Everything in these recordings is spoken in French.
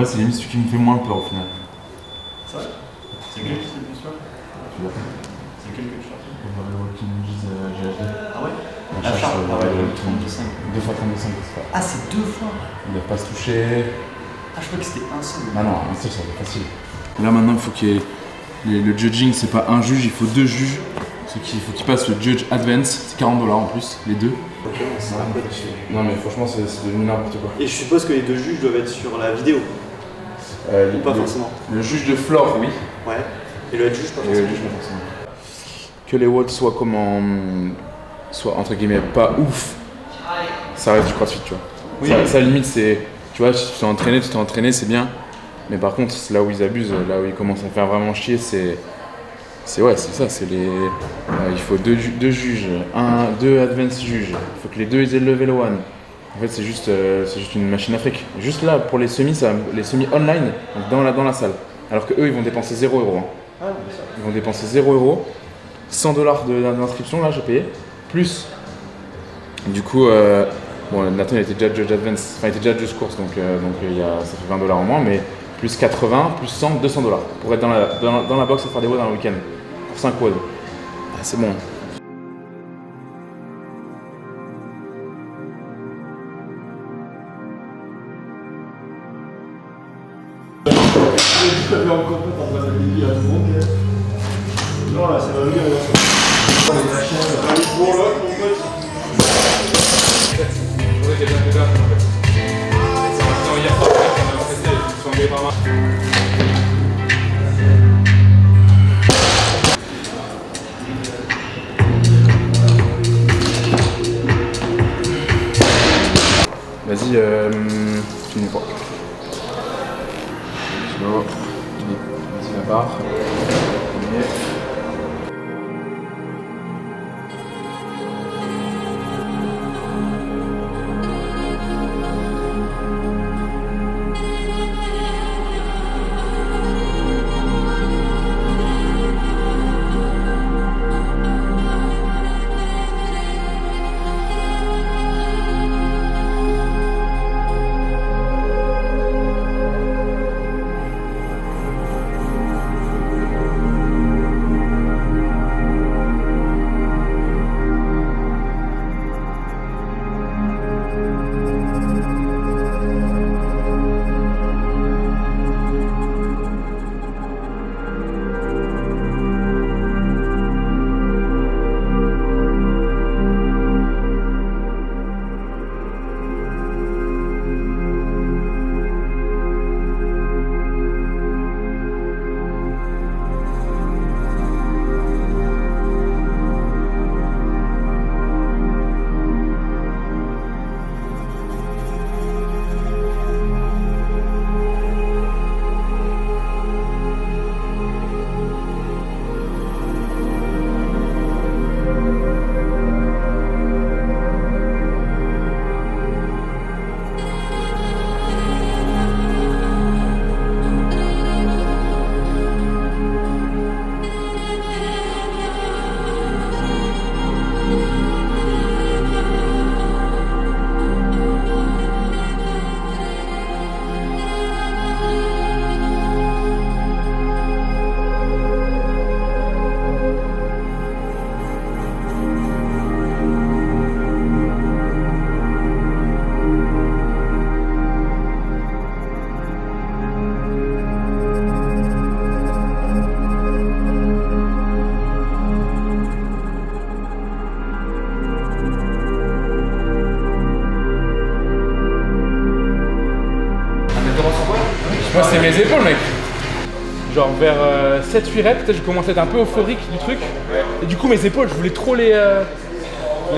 vrai, c'est limite celui qui me fait moins peur au final. C'est vrai? C'est quel qui te fait le plus peur? C'est quel que tu cherches? Le Walking Ninjas GHD. Ah ouais? La charge, le 32,5. 2 fois 32,5, c'est pas. Ah, c'est 2 fois? Ils doivent pas se toucher. Ah, je crois que c'était un seul. Ah non, un seul, ça va être facile. Là maintenant, il faut qu'il y ait. Le judging, c'est pas un juge, il faut 2 juges. Il faut qu'ils passent le Judge Advance, c'est 40$ en plus, les deux. Ok, c'est un peu difficile. Non mais franchement, c'est devenu n'importe quoi. Et je suppose que les 2 juges doivent être sur la vidéo? Ou pas forcément? Le juge de floor, oui. Ouais. Et le head juge, pas Et forcément? le juge, pas forcément. Que les watts soient soit entre guillemets pas ouf, ça reste du crossfit, tu vois. Oui. Ça limite, c'est. Tu vois, si tu t'es entraîné, c'est bien. Mais par contre, c'est là où ils abusent, là où ils commencent à faire vraiment chier, c'est ça, c'est les. Il faut 2 juges, 2 advanced juges. Il faut que les 2 ils aient le level 1. En fait, c'est juste une machine à fric. Juste là, pour les semis online, donc dans la salle. Alors que eux, ils vont dépenser 0€. Hein. Ah, ils vont dépenser 0€, 100$ d'inscription, là, j'ai payé. Plus. Du coup, bon, Nathan, il était déjà judge advance, enfin, il était déjà judge course, donc ça fait 20$ en moins, mais. Plus 80, plus 100, 200$ pour être dans la box et faire des WOD dans le week-end. Pour 5 WOD. Ah, c'est bon. Non, là, c'est pas Vas-y, finis quoi. Slow. Vas-y, la barre. Moi, c'est mes épaules, mec. Genre vers 7-8 reps, j'ai commencé à être un peu euphorique du truc. Ouais. Et du coup, mes épaules, je voulais trop les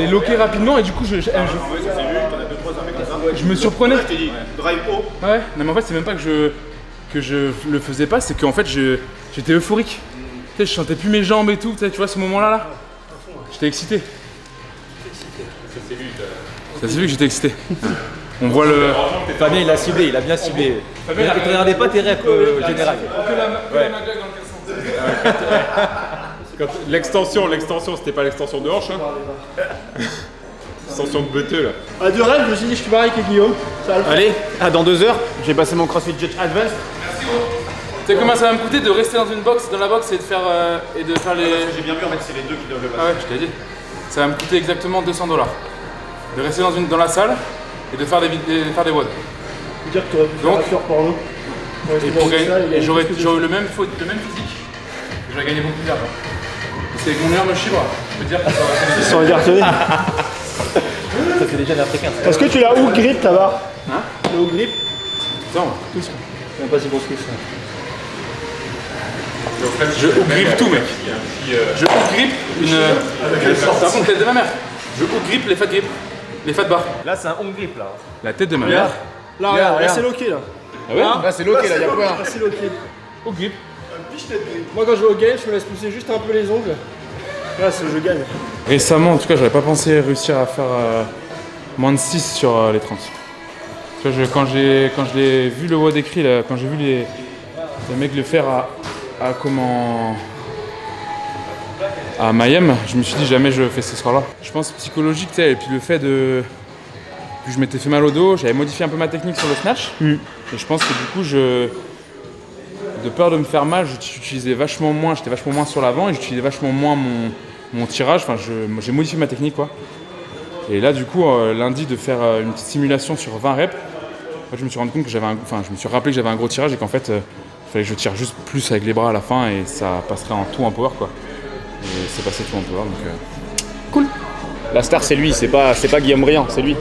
loquer rapidement. Et du coup, je me surprenais. Je t'ai dit, drive haut. Ouais, non, mais en fait, c'est même pas que je le faisais pas, c'est qu'en fait, j'étais euphorique. Tu sais, je sentais plus mes jambes et tout. Tu vois, ce moment-là, là. J'étais excité. Ça s'est vu que j'étais excité. On voit le. Fabien, il a ciblé, il a bien ciblé. Ne regardez pas tes reps générales. L'extension, c'était pas l'extension de hanche. Hein. Extension de beuteux là. À 2 rêves, je me suis dit, je suis pareil avec Guillaume. Ça va le faire. Allez, dans 2 heures, j'ai passé mon CrossFit Judge Advanced. Tu sais combien ça va me coûter de rester dans la box et de faire les. J'ai bien vu en fait, c'est les deux qui doivent le passer. Ah ouais, je t'ai dit. Ça va me coûter exactement 200 $. De rester dans la salle et de faire des WOD. Dire que tu aurais pu faire un tour pour nous. Et pour gagner, j'aurais eu le même physique. J'aurais gagné beaucoup plus d'argent. C'est avec mon énorme chibre, je peux dire que ça aurait été. Ils sont regardés. Ça c'est déjà l'africain. Est-ce que tu l'as où grip ta barre? Hein? Le où grip? Non. Même pas si gros que ça. Je grippe tout, mec. Je grippe une. Par contre, tête de ma mère. Je grippe les fat grip. Les fat bars. Là c'est un home grip là. La tête de ma mère. Là, regarde, là c'est loqué là. Ah ouais? Là, c'est loqué, là, y'a quoi? Là, c'est loqué. Au grip. Moi, quand je vais au game, je me laisse pousser juste un peu les ongles. Là, je gagne. Récemment, en tout cas, j'aurais pas pensé réussir à faire moins de 6 sur les 30. Tu vois, quand je l'ai vu le WOD écrit, là, quand j'ai vu les mecs le faire à Mayhem, je me suis dit jamais je fais ce score-là. Je pense psychologique, tu sais, et puis le fait de. Puis je m'étais fait mal au dos, j'avais modifié un peu ma technique sur le snatch. Et je pense que du coup, de peur de me faire mal, j'étais vachement moins sur l'avant et j'utilisais vachement moins mon tirage. Enfin, j'ai modifié ma technique, quoi. Et là, du coup, lundi, de faire une petite simulation sur 20 reps, je me suis rendu compte que je me suis rappelé que j'avais un gros tirage et qu'en fait, il fallait que je tire juste plus avec les bras à la fin et ça passerait en tout en power, quoi. Et c'est passé tout en power, donc cool. La star c'est lui, c'est pas Guillaume Briand, c'est lui.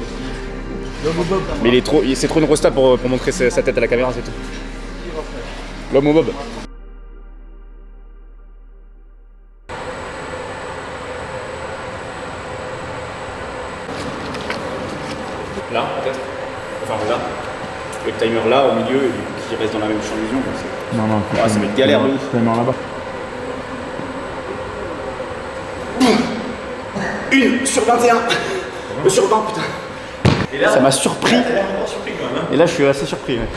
Mais c'est trop une rosta pour montrer sa tête à la caméra, c'est tout. L'homme au bob. Là, peut-être. Enfin là. Le timer là, au milieu, et du coup qui reste dans la même champ d'illusion. Non, Ah, ça va être galère, nous. Timer là-bas. 1 sur 21. Sur 20, putain. Et là, ça m'a surpris. Et là, je suis assez surpris. Ouais.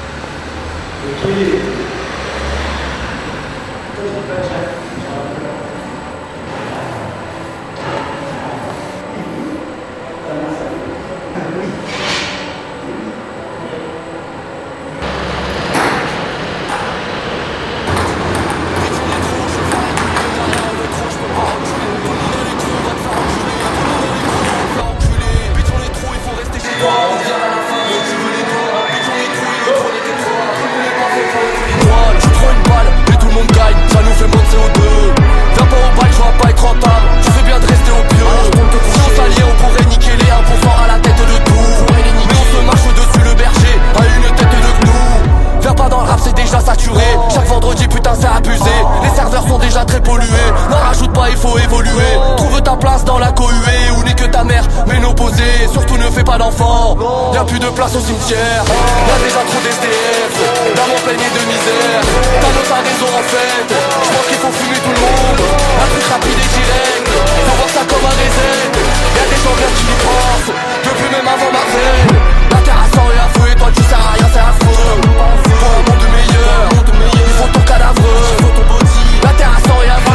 Y'a plus de place au cimetière, y'a déjà trop d'SDF, d'un monde plein de misère. T'as raison en fait, j'pense qu'il faut fumer tout le monde. Un truc rapide et direct, faut voir ça comme un reset. Y'a des gens bien qui y pensent, depuis même avant Marvel. La terre a sang et à feu et toi tu sers à rien, c'est affreux. Pour un monde meilleur, il faut ton cadavre, la terre a sang et à feu.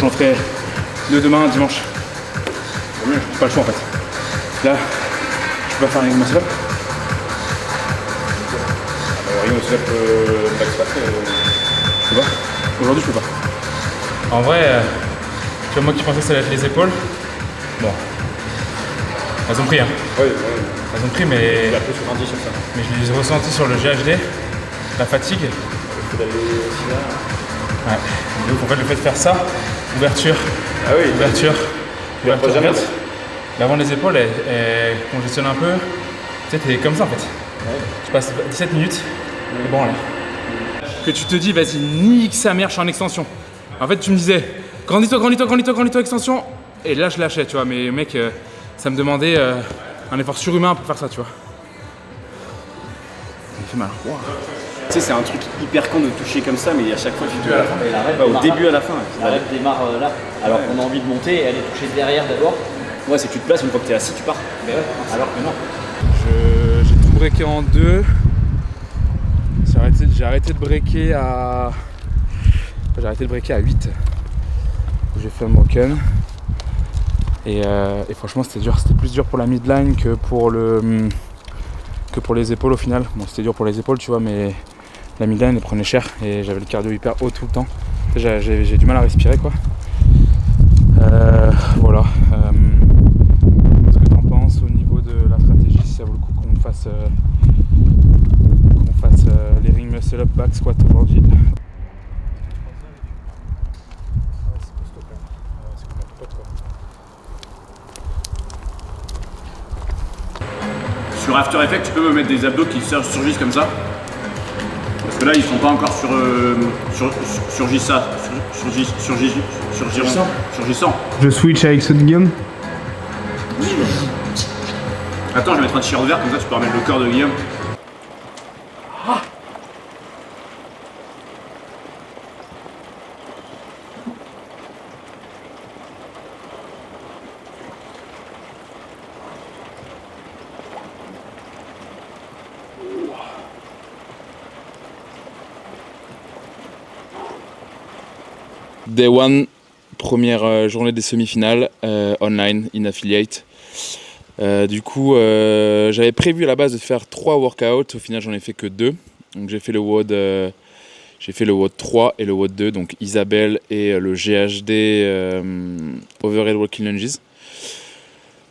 J'en ferai 2 demain, dimanche. J'ai pas le choix en fait. Là, je peux pas faire un muscle up. Ring muscle up, je peux pas. Aujourd'hui, je peux pas. En vrai, tu vois, moi qui pensais que ça allait être les épaules. Bon. Elles ont pris, hein. Oui, Elles ont pris, mais. Il a plus sur 10 sur ça. Mais je les ai ressentis sur le GHD. la fatigue. Ouais. Donc en fait le fait de faire ça, ouverture, Ah oui, ouverture, ouverture, jamais. ouverte. L'avant des épaules elle congestionne un peu. Tu sais, t'es comme ça en fait. Ouais. Tu passes 17 minutes, et bon là. Que tu te dis, vas-y, nique sa mère, je suis en extension. En fait, tu me disais, grandis-toi, extension. Et là, je lâchais, tu vois. Mais mec, ça me demandait un effort surhumain pour faire ça, tu vois. Ça me fait mal. Wow. Tu sais, c'est un truc hyper con de toucher comme ça, mais à chaque fois, tu te. Et l'arrêt Au début à la fin. L'arrêt démarre là, alors qu'on a envie de monter et aller toucher derrière d'abord. Ouais, c'est que tu te places, une fois que t'es assis, tu pars. Mais ouais, alors que non. J'ai tout breaké en deux. J'ai arrêté de breaker à. J'ai arrêté de breaker à 8. J'ai fait un broken. Et franchement c'était dur. C'était plus dur pour la midline que pour les épaules au final. Bon, c'était dur pour les épaules, tu vois, mais la midline elle prenait cher et j'avais le cardio hyper haut tout le temps. J'ai du mal à respirer quoi. Voilà. Qu'est-ce que t'en penses au niveau de la stratégie, si ça vaut le coup qu'on fasse les ring muscle up back squat aujourd'hui? Sur After Effects, tu peux me mettre des abdos qui surgissent comme ça. Parce que là, ils sont pas encore surgissants. Je switch avec ceux de Guillaume. Attends, je vais mettre un t-shirt vert, comme ça tu peux remettre le corps de Guillaume. Day one, première journée des semi-finales, online, in affiliate. Du coup, j'avais prévu à la base de faire 3 workouts, au final j'en ai fait que 2. Donc j'ai fait le WOD 3 et le WOD 2, donc Isabelle et le GHD Overhead Walking Lunges.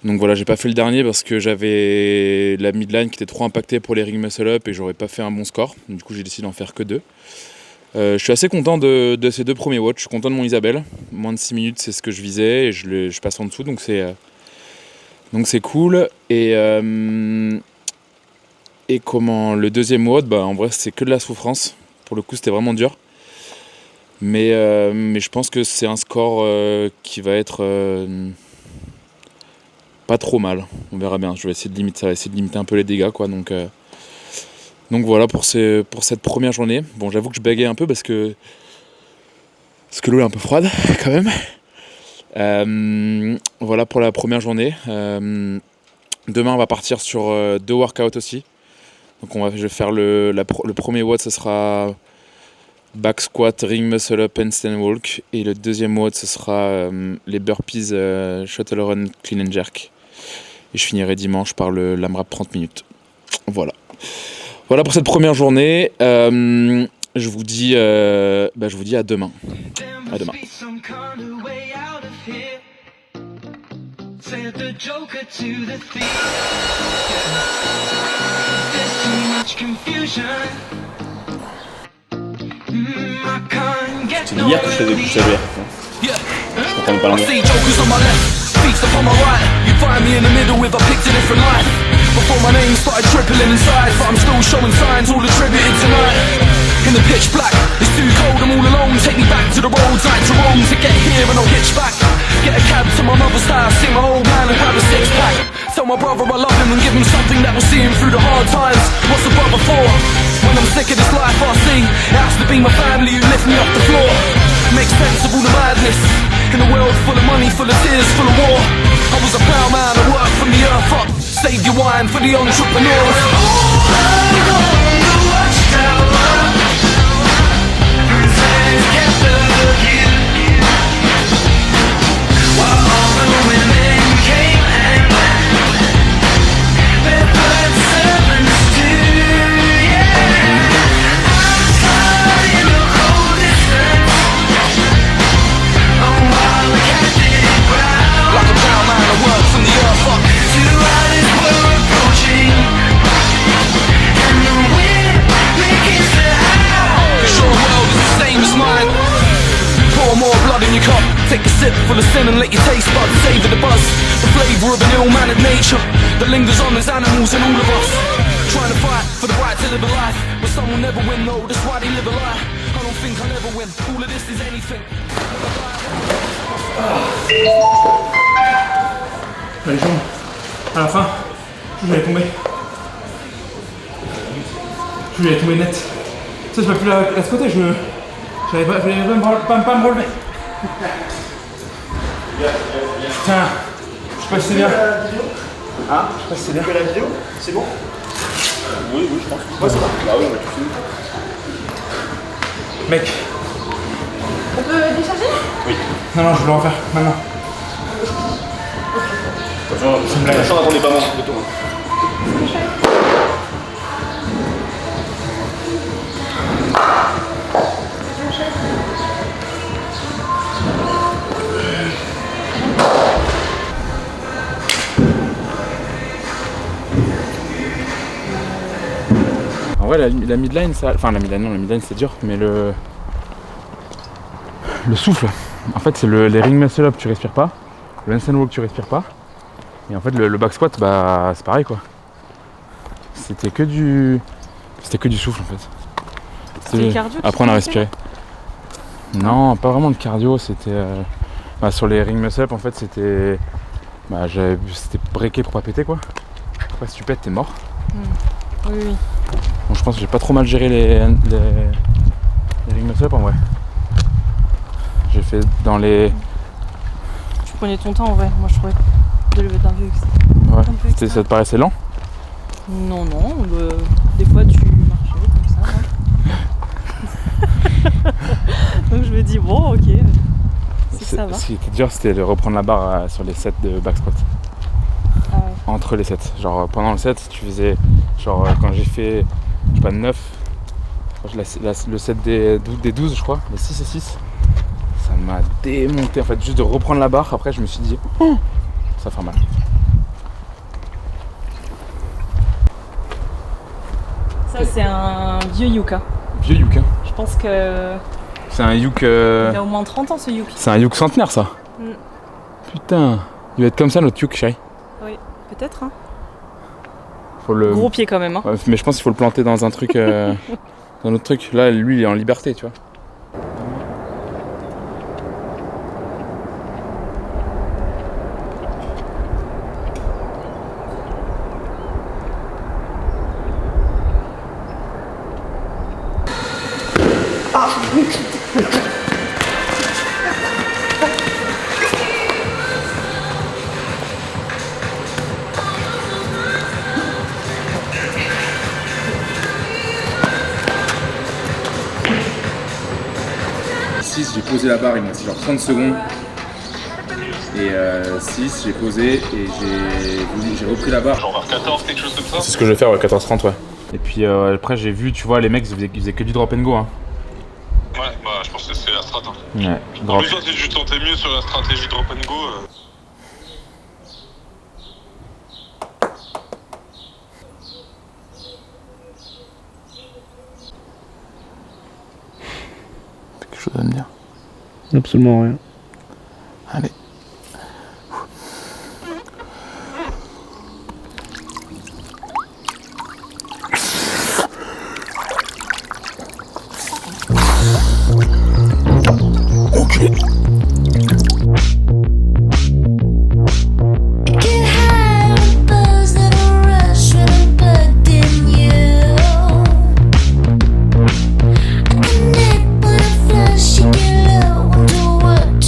Donc voilà, j'ai pas fait le dernier parce que j'avais la midline qui était trop impactée pour les ring muscle up et j'aurais pas fait un bon score. Du coup j'ai décidé d'en faire que 2. Je suis assez content de ces 2 premiers watts, je suis content de mon Isabelle. Moins de 6 minutes c'est ce que je visais et je passe en dessous donc c'est cool. Et comment le deuxième WOD, en vrai c'est que de la souffrance. Pour le coup c'était vraiment dur. Mais je pense que c'est un score qui va être pas trop mal. On verra bien, ça va essayer de limiter un peu les dégâts quoi. Donc voilà pour cette première journée. Bon, j'avoue que je bégayais un peu parce que l'eau est un peu froide quand même. Voilà pour la première journée. Demain on va partir sur 2 workouts aussi. Donc je vais faire le premier WOD, ce sera back squat, ring muscle up, handstand walk. Et le deuxième WOD, ce sera les burpees, shuttle run, clean and jerk. Et je finirai dimanche par le l'AMRAP 30 minutes. Voilà. Voilà pour cette première journée. Je vous dis à demain. À demain. C'est hier que je faisais des couches à VR. Je comprenais pas l'anglais. Upon my right, you find me in the middle with I picked a different life. Before my name started trippling inside, but I'm still showing signs, all attributed tonight. In the pitch black, it's too cold, I'm all alone. Take me back to the roads like Jerome to get here and I'll hitch back. Get a cab to my mother's house, see my old man and grab a 6-pack. Tell my brother I love him and give him something that will see him through the hard times. What's a brother for? When I'm sick of this life I see, it has to be my family who lift me off the floor. Make sense of all the madness. In a world full of money, full of tears, full of war. I was a ploughman, I worked from the earth up. Save your wine for the entrepreneurs. And the wind making Take a sip full of sin and let your taste buds savor the buzz. The flavour of an ill-mannered nature that lingers on as animals in all of us. Trying to fight for the right to live a life, but some will never win though, that's why they live a lie. I don't think I'll ever win, all of this is anything. Les jambes, à la fin, je vais tomber. Je vais tomber net. Ça, je peux plus la squatter, j'avais pas me relever. Tiens, je sais pas si c'est bien. Hein? Je sais pas si c'est bien. Tu fais la vidéo? C'est bon? Oui, je pense. Ouais, ça va. Bah oui, on va tout finir. Mec. On peut décharger? Oui. Non, je vais le refaire maintenant. Attention, n'attendez pas moi, de tout. En vrai, la midline, ça... Enfin, la midline c'est dur, mais le souffle, en fait, c'est les ring muscle up, tu respires pas. Le handstand walk, tu respires pas. Et en fait, le back squat, bah, c'est pareil, quoi. C'était que du souffle, en fait. C'était cardio. Apprendre à respirer. Non, pas vraiment de cardio, c'était... sur les ring muscle up, en fait, c'était... c'était breaké pour pas péter, quoi. Après, si tu pètes, t'es mort. Oui. Bon, je pense que j'ai pas trop mal géré les ring muscle up en vrai. J'ai fait dans les... Tu prenais ton temps en vrai, moi je trouvais de lever d'un vieux. Ouais. Ça te paraissait lent? Non, des fois tu marchais comme ça. Donc je me dis bon ok, ça va. Ce qui était dur c'était de reprendre la barre sur les sets de back squat. Ah ouais. Entre les sets. Genre pendant le set tu faisais... Genre quand j'ai fait, je sais pas, 9, le set des 12 je crois, les 6 et 6, ça m'a démonté en fait, juste de reprendre la barre, après je me suis dit, ça fait mal. Ça c'est un vieux Yuka. Vieux Yuk, hein. Je pense que... C'est un Yuk... Il a au moins 30 ans ce Yuk. C'est un Yuk centenaire ça. Putain, il va être comme ça notre Yuk chérie. Oui, peut-être hein. Gros pied quand même hein. Ouais, mais je pense qu'il faut le planter dans un truc, dans un autre truc. Là, lui, il est en liberté, tu vois. J'ai posé la barre, il m'a resté genre 30 secondes. Et 6, j'ai posé et j'ai repris la barre. Genre vers 14, quelque chose comme ça? C'est ce que je vais faire, ouais, 14-30, ouais. Et puis après, j'ai vu, tu vois, les mecs, ils faisaient que du drop and go. Hein. Ouais, bah je pense que c'est la strat. Hein. Ouais, En plus, toi, si tu te sentais mieux sur la stratégie drop and go. T'as quelque chose à me dire? Absolument rien. Allez. Ok. What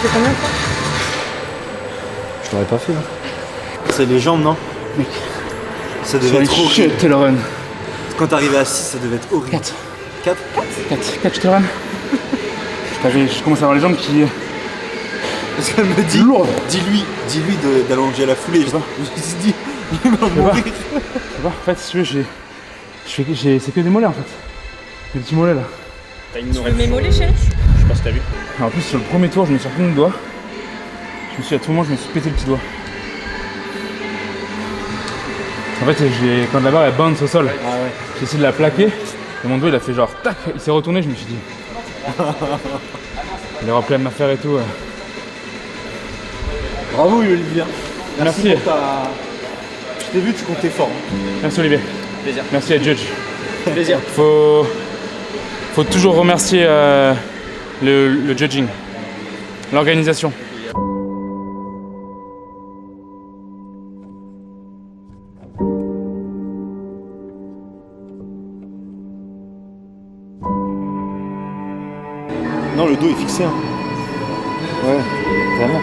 fait combien toi? Je l'aurais pas fait. Hein. C'est les jambes, non? Mec. Ça devait être horrible. Shuttle run. Quand t'arrivais à 6, ça devait être horrible. 4. 4 4 shuttle run. Je commence à avoir les jambes qui... Parce qu'elle me dit, dis-lui d'allonger la foulée. Je me suis dit, il va mourir. Je sais pas, en fait, si tu veux, c'est que des mollets en fait. Des petits mollets là. Tu veux mes mollets, chérie? Je sais pas si t'as vu. En plus, sur le premier tour, je me suis retenu le doigt. À tout moment, je me suis pété le petit doigt. En fait, quand la barre elle bounce au sol, j'ai essayé de la plaquer et mon doigt il a fait genre tac, il s'est retourné, je me suis dit. Il aura plein de m'affaire et tout. Bravo Olivier. Merci. Je t'ai vu, tu comptais fort. Merci Olivier. Plaisir. Merci à Judge. Plaisir. Faut toujours remercier le judging, l'organisation. Non, le dos est fixé. Hein. Ouais, vraiment.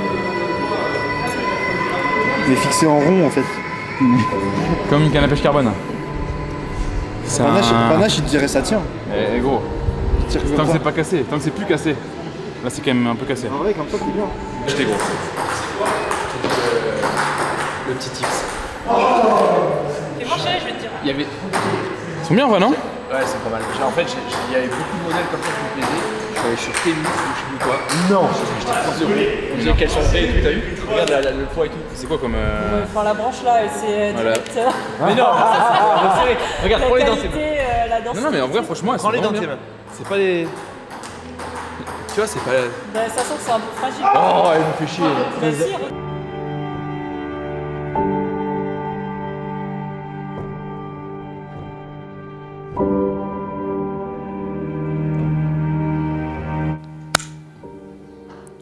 Il est fixé en rond en fait. Comme une canne à pêche carbone. Panache, il te dirait ça tient. Eh gros, tant que c'est pas cassé, tant que c'est plus cassé. Là c'est quand même un peu cassé. En vrai, comme ça c'est bien. J'étais gros. Le petit tips. Fais moi chérie, je vais te dire. Il y avait... Ils sont bien en vrai, non? Ouais, c'est pas mal. En fait, il y avait beaucoup de modèles comme ça qui me plaisaient. Je suis allé sur Temu ou je sais plus quoi. Non, j'étais 30 euros. On disait qu'elles sont vraies et tout, t'as vu? Regarde le poids et tout. C'est quoi comme. Enfin, la branche là, c'est Voilà. direct. Mais non, regarde, prends les dents, tes mains. La densité. Non, mais en vrai, franchement, elles sont Prends les dents, vraiment tes bien. mains. C'est pas des... Tu vois, c'est pas... Bah, ça sent que c'est un peu fragile. Oh, elle me fait chier. Bah, si,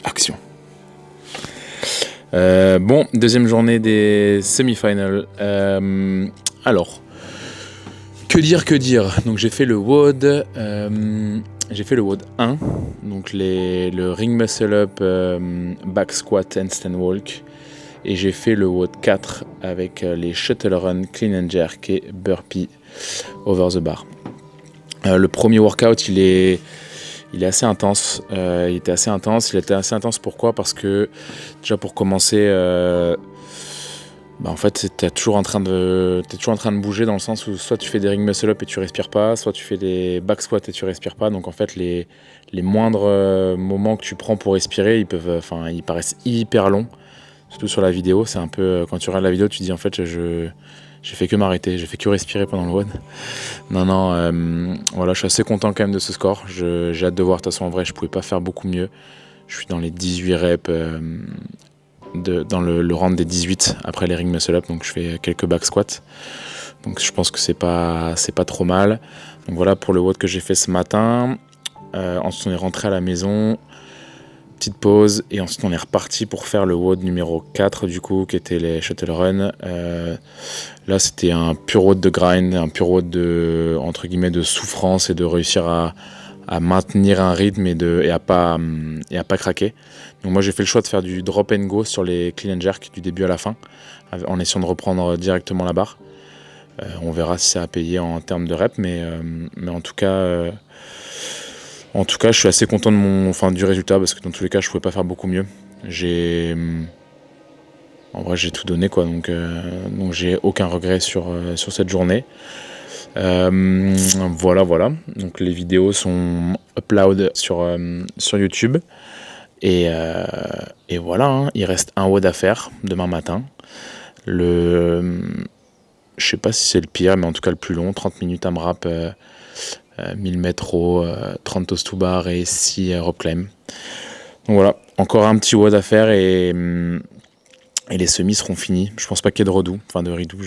Action. Bon, deuxième journée des semi-finals. Alors, que dire. Donc j'ai fait le WOD. J'ai fait le WOD 1, donc le ring muscle up, back squat, handstand walk. Et j'ai fait le WOD 4 avec les shuttle run, clean and jerk et burpee over the bar. Le premier workout, il est assez intense. Il était assez intense. Pourquoi ? Parce que déjà pour commencer, en fait, t'es toujours en train de bouger dans le sens où soit tu fais des ring muscle up et tu respires pas, soit tu fais des back squats et tu respires pas. Donc en fait, les moindres moments que tu prends pour respirer, ils paraissent hyper longs. Surtout sur la vidéo, c'est un peu quand tu regardes la vidéo, tu te dis en fait j'ai fait que m'arrêter, j'ai fait que respirer pendant le WOD. Voilà, je suis assez content quand même de ce score. J'ai hâte de voir. De toute façon, en vrai, je pouvais pas faire beaucoup mieux. Je suis dans les 18 reps, dans le round des 18 après les ring muscle up, donc je fais quelques back squats. Donc je pense que c'est pas trop mal. Donc voilà pour le WOD que j'ai fait ce matin. Ensuite, on est rentré à la maison. Petite pause et ensuite on est reparti pour faire le WOD numéro 4 du coup qui était les shuttle run. Là c'était un pur WOD de grind, un pur WOD de entre guillemets de souffrance et de réussir à maintenir un rythme et à pas craquer. Donc moi j'ai fait le choix de faire du drop and go sur les clean and jerk du début à la fin en essayant de reprendre directement la barre. On verra si ça a payé en termes de reps mais en tout cas je suis assez content du résultat parce que dans tous les cas, je pouvais pas faire beaucoup mieux. En vrai, j'ai tout donné quoi, donc j'ai aucun regret sur cette journée. Voilà. Donc les vidéos sont upload sur YouTube et voilà. Hein, il reste un WOD à faire demain matin. Je sais pas si c'est le pire, mais en tout cas le plus long, 30 minutes AMRAP. 1000 mètres row, 30 toes to bar et 6 rope climb. Donc voilà, encore un petit WOD à faire et les semis seront finis. Je pense pas qu'il y ait de redou, de ridou.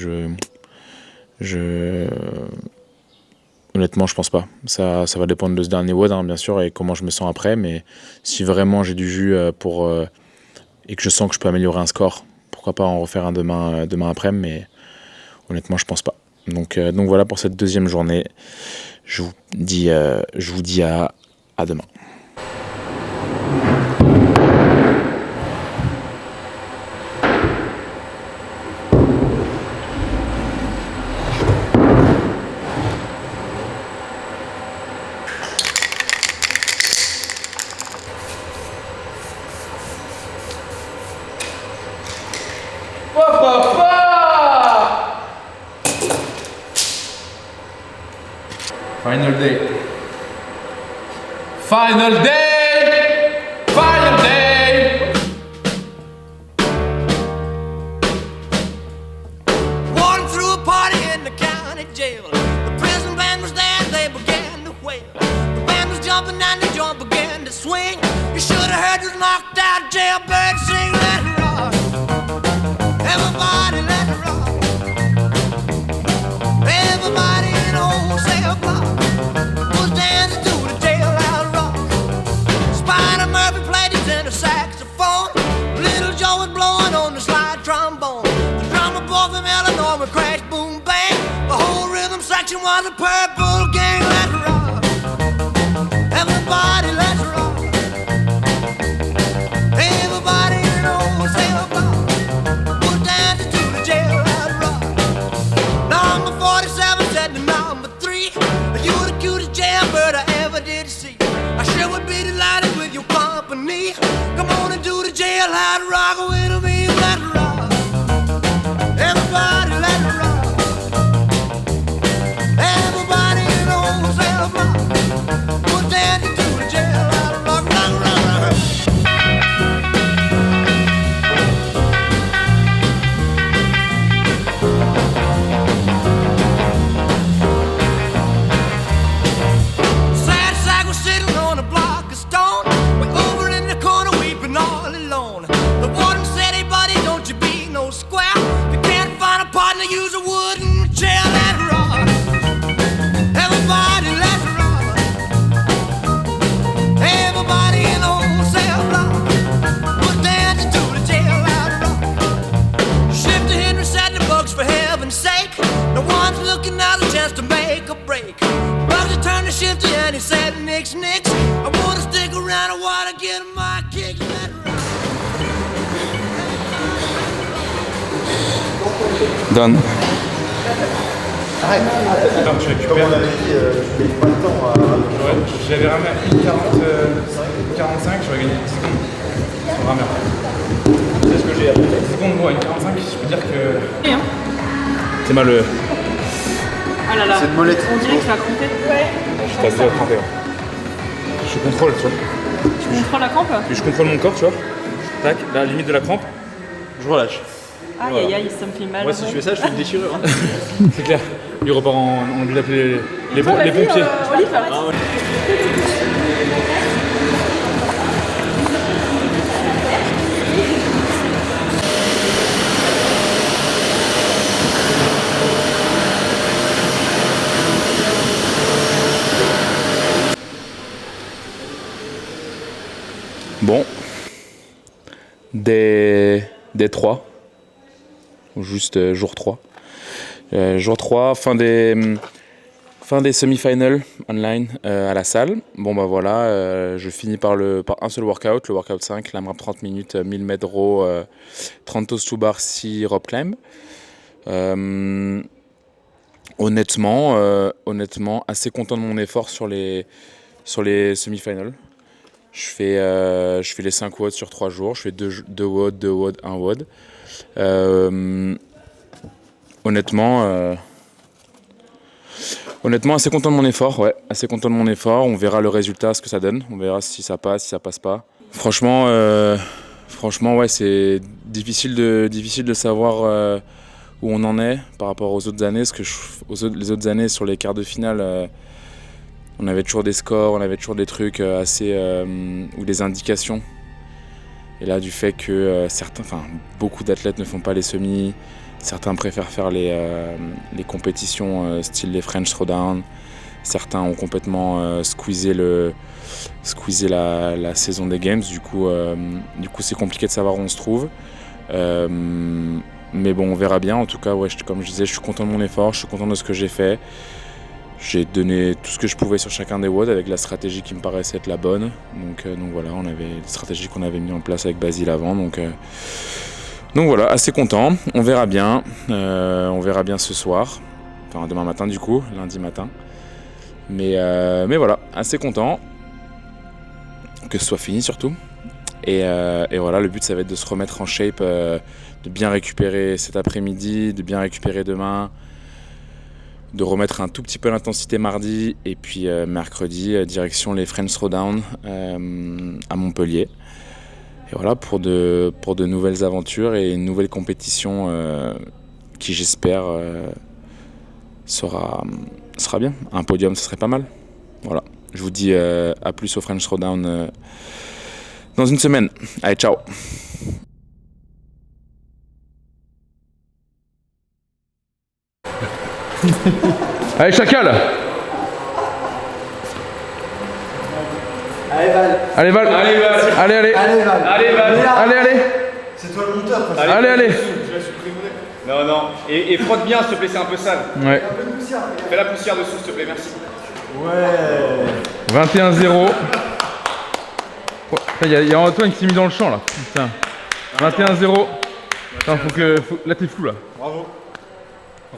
Honnêtement, je pense pas. Ça va dépendre de ce dernier WOD, hein, bien sûr, et comment je me sens après. Mais si vraiment j'ai du jus et que je sens que je peux améliorer un score, pourquoi pas en refaire un demain après. Mais honnêtement, je pense pas. Donc voilà pour cette deuxième journée. Je vous dis à demain. Final day. Final day! Final day! Walking through a party in the county jail. The prison band was there, they began to wail. The band was jumping and the joint began to swing. You should have heard this knocked out jailbird sing. Let it rock. Everybody let it rock. Everybody in the whole cell block was dancing to the jailhouse rock. Spider Murphy played his tenor saxophone. Little Joe was blowing on the slide trombone. The drummer boy from Illinois would crash, boom, bang. The whole rhythm section was a purple gang. Let's rock. Everybody, let's rock. Everybody in the whole cell block was dancing to the jailhouse rock. Number 47 said to number 3, you the cutest jailbird I ever did see. I sure would be delighted with your company. Come on and do the jailhouse rock with me. Let's rock. Everybody, let's rock. Everybody in the whole cell block was dancing to the jailhouse rock. Rock, rock, rock. Sad sack was sitting on a block of stone. Way over in the corner weeping all alone. The warden said, hey buddy, don't you be no square. If you can't find a partner, use a wooden chair. Let's rock. Everybody, let's rock. Everybody in the whole cell block was dancing to the jailhouse rock. Shifter Henry said the books for heaven's sake. No one's looking out a chance to make a break. Bugsy turned to Shifter and he said, nix, nix. I wanna stick around, I wanna get my kicks. Let's rock. Done. Comme on avait dit, je n'ai pas le temps à... J'avais ramé à 1,40, 45, j'aurais gagné 10 secondes sur rameur. C'est ce que j'ai appris. 10 secondes, moi, à 1,45, je peux dire que. C'est mal. Ah là là. C'est une molette. On dirait que tu vas cramper. Ouais. Je passe à cramper. Je contrôle, tu vois. Tu contrôles la crampe? Puis je contrôle mon corps, tu vois. Tac, la limite de la crampe, je relâche. Aïe aïe aïe, ça me fait mal. Moi, si je fais ça, je fais une déchirure. Hein. C'est clair. Il repart en. On lui appelé les pompiers. Bon. Des 3. Ou juste jour 3. Jour 3, fin des semi-finals online à la salle. Bon bah voilà, je finis par un seul workout, le workout 5, l'AMRAP 30 minutes, 1000 mètres row, 30 toes to bar, 6 rope climb. Honnêtement, assez content de mon effort sur les semi-finals. Je fais les 5 WOD sur 3 jours, je fais 2 WOD, 2 WOD, 1 WOD. Honnêtement, assez content de mon effort, ouais, assez content de mon effort. On verra le résultat, ce que ça donne. On verra si ça passe, si ça passe pas. Franchement, ouais, c'est difficile de savoir où on en est par rapport aux autres années. Les autres années, sur les quarts de finale, on avait toujours des scores, on avait toujours des trucs ou des indications. Et là, du fait que beaucoup d'athlètes ne font pas les semis, certains préfèrent faire les compétitions style les French Throwdown, certains ont complètement squeezé la saison des Games. Du coup, c'est compliqué de savoir où on se trouve. Mais bon, on verra bien. En tout cas, ouais, comme je disais, je suis content de mon effort, je suis content de ce que j'ai fait. J'ai donné tout ce que je pouvais sur chacun des WOD avec la stratégie qui me paraissait être la bonne. Donc voilà, on avait les stratégies qu'on avait mis en place avec Basile avant. Donc voilà, assez content. On verra bien. On verra bien ce soir. Enfin, demain matin du coup, lundi matin. Mais voilà, assez content. Que ce soit fini surtout. Et voilà, le but ça va être de se remettre en shape, de bien récupérer cet après-midi, de bien récupérer demain. de remettre un tout petit peu l'intensité mardi et puis mercredi direction les French Throwdown à Montpellier. Et voilà pour de nouvelles aventures et une nouvelle compétition qui j'espère sera bien. Un podium, ce serait pas mal. Voilà. Je vous dis à plus au French Throwdown dans une semaine. Allez, ciao. Allez, chacal. Allez, Val. Allez, Val. Allez. C'est toi le monteur. Allez. Non. Et frotte bien, s'il te plaît, c'est un peu sale. Ouais. Fais la poussière dessous, s'il te plaît, merci. Ouais. 21-0. Il y a Antoine qui s'est mis dans le champ là. Putain. 21-0. Attends, là t'es flou là.